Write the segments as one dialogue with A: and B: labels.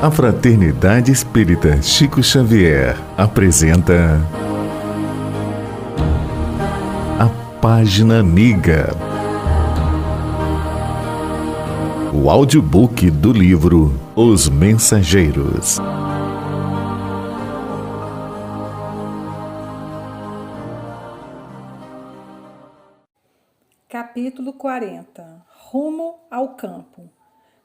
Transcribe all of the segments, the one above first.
A: A Fraternidade Espírita Chico Xavier apresenta a Página Amiga, o audiobook do livro Os Mensageiros.
B: Capítulo 40. Rumo ao campo.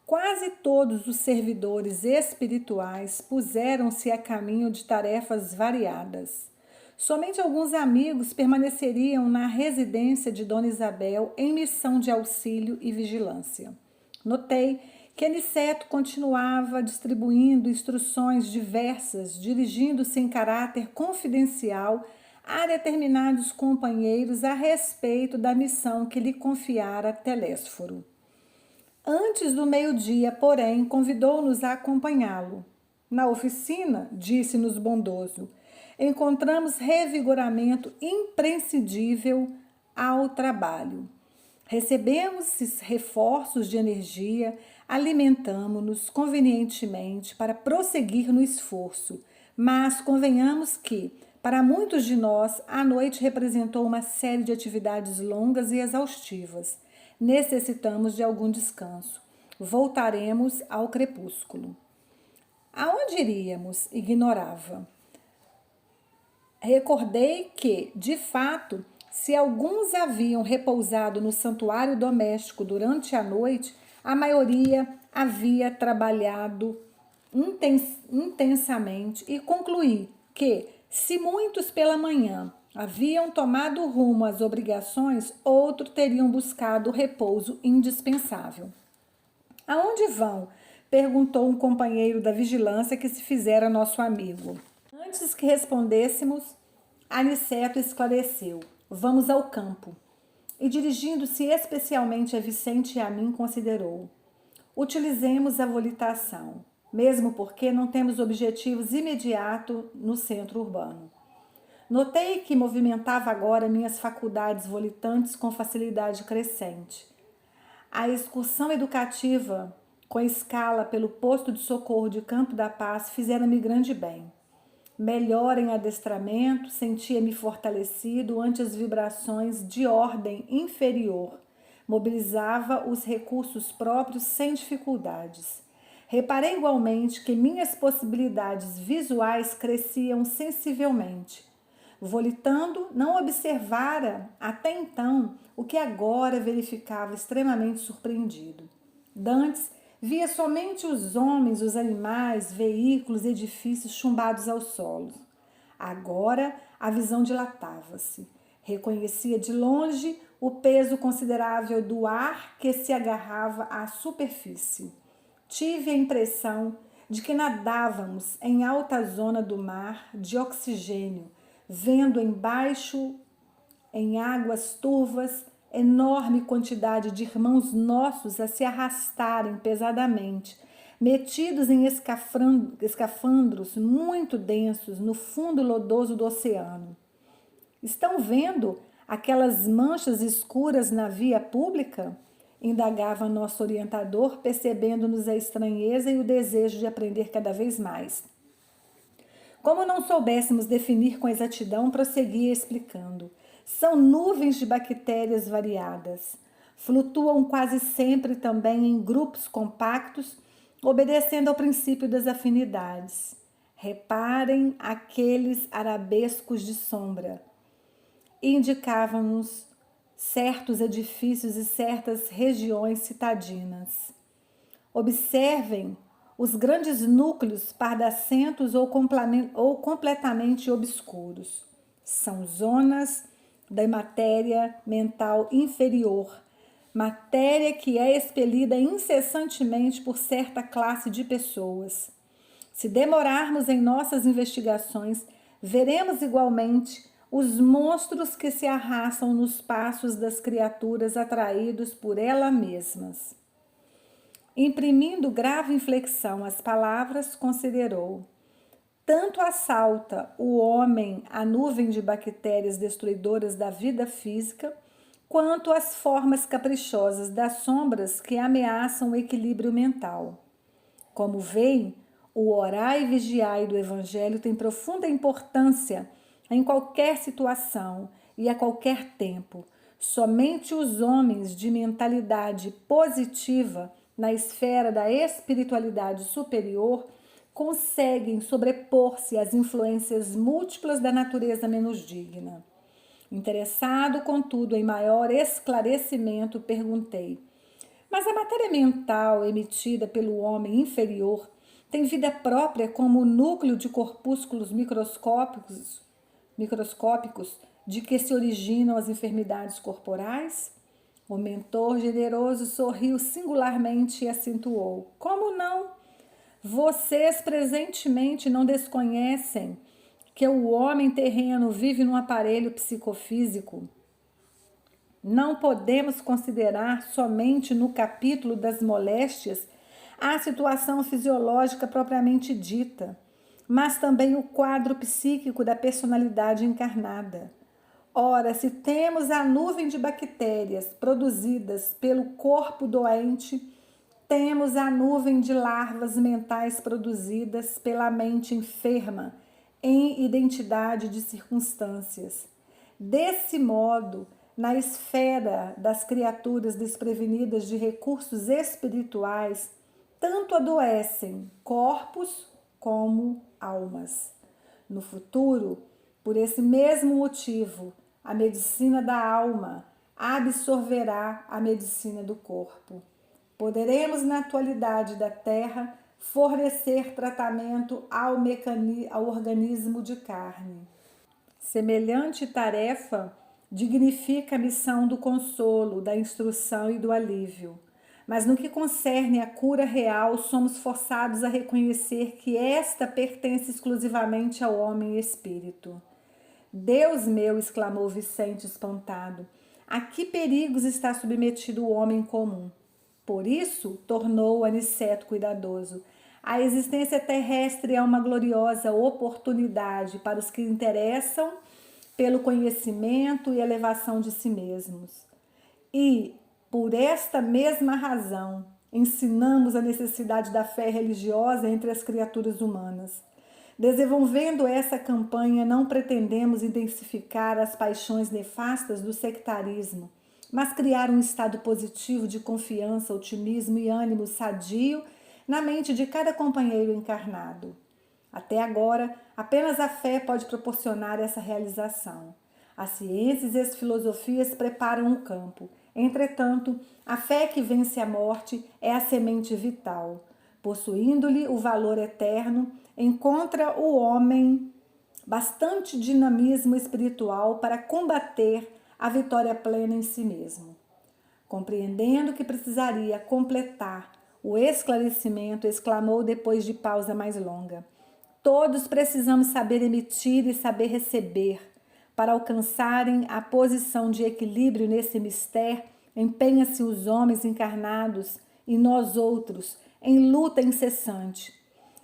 B: Quase todos os servidores espirituais puseram-se a caminho de tarefas variadas. Somente alguns amigos permaneceriam na residência de Dona Isabel em missão de auxílio e vigilância. Notei que Aniceto continuava distribuindo instruções diversas, dirigindo-se em caráter confidencial a determinados companheiros a respeito da missão que lhe confiara Telésforo. Antes do meio-dia, porém, convidou-nos a acompanhá-lo. Na oficina, disse-nos bondoso, encontramos revigoramento imprescindível ao trabalho. Recebemos reforços de energia, alimentamo-nos convenientemente para prosseguir no esforço, mas convenhamos que, para muitos de nós, a noite representou uma série de atividades longas e exaustivas. Necessitamos de algum descanso. Voltaremos ao crepúsculo. Aonde iríamos? Ignorava. Recordei que, de fato, se alguns haviam repousado no santuário doméstico durante a noite, a maioria havia trabalhado intensamente e concluí que, se muitos pela manhã haviam tomado rumo às obrigações, outros teriam buscado o repouso indispensável. Aonde vão? Perguntou um companheiro da vigilância que se fizera nosso amigo. Antes que respondêssemos, Aniceto esclareceu. Vamos ao campo. E dirigindo-se especialmente a Vicente e a mim, considerou. Utilizemos a volitação, mesmo porque não temos objetivos imediatos no centro urbano. Notei que movimentava agora minhas faculdades volitantes com facilidade crescente. A excursão educativa com escala pelo posto de socorro de Campo da Paz fizera-me grande bem. Melhor em adestramento, sentia-me fortalecido ante as vibrações de ordem inferior. Mobilizava os recursos próprios sem dificuldades. Reparei igualmente que minhas possibilidades visuais cresciam sensivelmente. Volitando, não observara até então o que agora verificava extremamente surpreendido. Dantes via somente os homens, os animais, veículos, edifícios chumbados ao solo. Agora a visão dilatava-se. Reconhecia de longe o peso considerável do ar que se agarrava à superfície. Tive a impressão de que nadávamos em alta zona do mar de oxigênio, vendo embaixo, em águas turvas, enorme quantidade de irmãos nossos a se arrastarem pesadamente, metidos em escafandros muito densos no fundo lodoso do oceano. Estão vendo aquelas manchas escuras na via pública? Indagava nosso orientador, percebendo-nos a estranheza e o desejo de aprender cada vez mais. Como não soubéssemos definir com exatidão, prosseguia explicando. São nuvens de bactérias variadas. Flutuam quase sempre também em grupos compactos, obedecendo ao princípio das afinidades. Reparem aqueles arabescos de sombra. Indicavam-nos certos edifícios e certas regiões citadinas. Observem os grandes núcleos pardacentos ou completamente obscuros. São zonas da matéria mental inferior, matéria que é expelida incessantemente por certa classe de pessoas. Se demorarmos em nossas investigações, veremos igualmente os monstros que se arrastam nos passos das criaturas atraídos por elas mesmas. Imprimindo grave inflexão às palavras, considerou. Tanto assalta o homem a nuvem de bactérias destruidoras da vida física, quanto as formas caprichosas das sombras que ameaçam o equilíbrio mental. Como veem, O orar e vigiar do Evangelho tem profunda importância em qualquer situação e a qualquer tempo. Somente os homens de mentalidade positiva na esfera da espiritualidade superior conseguem sobrepor-se às influências múltiplas da natureza menos digna. Interessado, contudo, em maior esclarecimento, perguntei: mas a matéria mental emitida pelo homem inferior tem vida própria como o núcleo de corpúsculos microscópicos de que se originam as enfermidades corporais? O mentor generoso sorriu singularmente e acentuou: como não? Vocês presentemente não desconhecem que o homem terreno vive num aparelho psicofísico. Não podemos considerar somente no capítulo das moléstias a situação fisiológica propriamente dita, mas também o quadro psíquico da personalidade encarnada. Ora, se temos a nuvem de bactérias produzidas pelo corpo doente, temos a nuvem de larvas mentais produzidas pela mente enferma em identidade de circunstâncias. Desse modo, na esfera das criaturas desprevenidas de recursos espirituais, tanto adoecem corpos como almas. No futuro, por esse mesmo motivo, a medicina da alma absorverá a medicina do corpo. Poderemos, na atualidade da Terra, fornecer tratamento ao organismo de carne. Semelhante tarefa dignifica a missão do consolo, da instrução e do alívio. Mas no que concerne à cura real, somos forçados a reconhecer que esta pertence exclusivamente ao homem espírito. Deus meu, exclamou Vicente espantado, a que perigos está submetido o homem comum? Por isso, tornou Aniceto cuidadoso, a existência terrestre é uma gloriosa oportunidade para os que interessam pelo conhecimento e elevação de si mesmos. E, por esta mesma razão, ensinamos a necessidade da fé religiosa entre as criaturas humanas. Desenvolvendo essa campanha, não pretendemos intensificar as paixões nefastas do sectarismo, mas criar um estado positivo de confiança, otimismo e ânimo sadio na mente de cada companheiro encarnado. Até agora, apenas a fé pode proporcionar essa realização. As ciências e as filosofias preparam o campo. Entretanto, a fé que vence a morte é a semente vital. Possuindo-lhe o valor eterno, encontra o homem bastante dinamismo espiritual para combater a vitória plena em si mesmo. Compreendendo que precisaria completar o esclarecimento, exclamou depois de pausa mais longa: todos precisamos saber emitir e saber receber. Para alcançarem a posição de equilíbrio nesse mistério, empenha-se os homens encarnados e nós outros em luta incessante.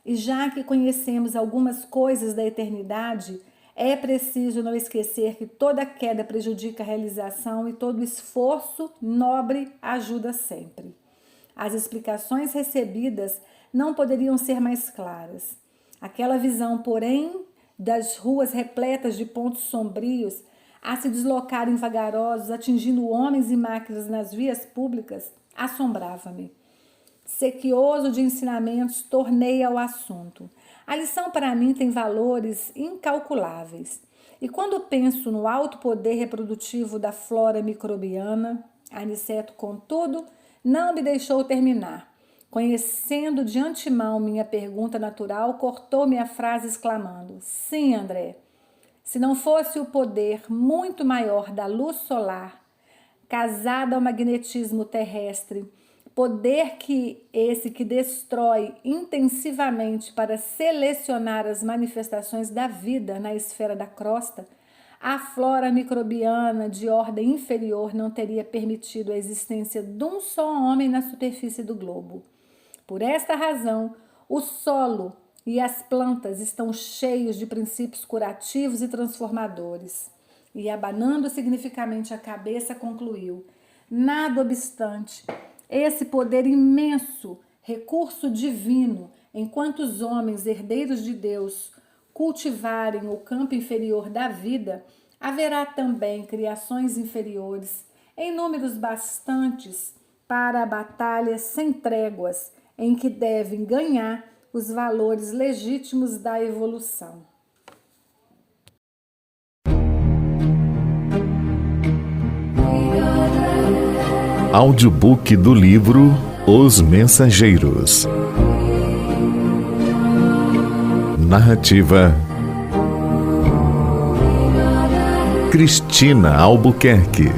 B: E já que conhecemos algumas coisas da eternidade, é preciso não esquecer que toda queda prejudica a realização e todo esforço nobre ajuda sempre. As explicações recebidas não poderiam ser mais claras. Aquela visão, porém, das ruas repletas de pontos sombrios a se deslocarem vagarosos, atingindo homens e máquinas nas vias públicas, assombrava-me. Sequioso de ensinamentos, tornei ao assunto. A lição para mim tem valores incalculáveis. E quando penso no alto poder reprodutivo da flora microbiana, Aniceto, contudo, não me deixou terminar. Conhecendo de antemão minha pergunta natural, cortou-me a frase exclamando: sim, André, se não fosse o poder muito maior da luz solar, casada ao magnetismo terrestre, poder que destrói intensivamente para selecionar as manifestações da vida na esfera da crosta, a flora microbiana de ordem inferior não teria permitido a existência de um só homem na superfície do globo. Por esta razão, o solo e as plantas estão cheios de princípios curativos e transformadores. E, abanando significativamente a cabeça, concluiu: nada obstante, esse poder imenso, recurso divino, Enquanto os homens, herdeiros de Deus, cultivarem o campo inferior da vida, haverá também criações inferiores, em números bastantes para a batalha sem tréguas, em que devem ganhar os valores legítimos da evolução.
A: Audiobook do livro Os Mensageiros. Narrativa Cristina Albuquerque.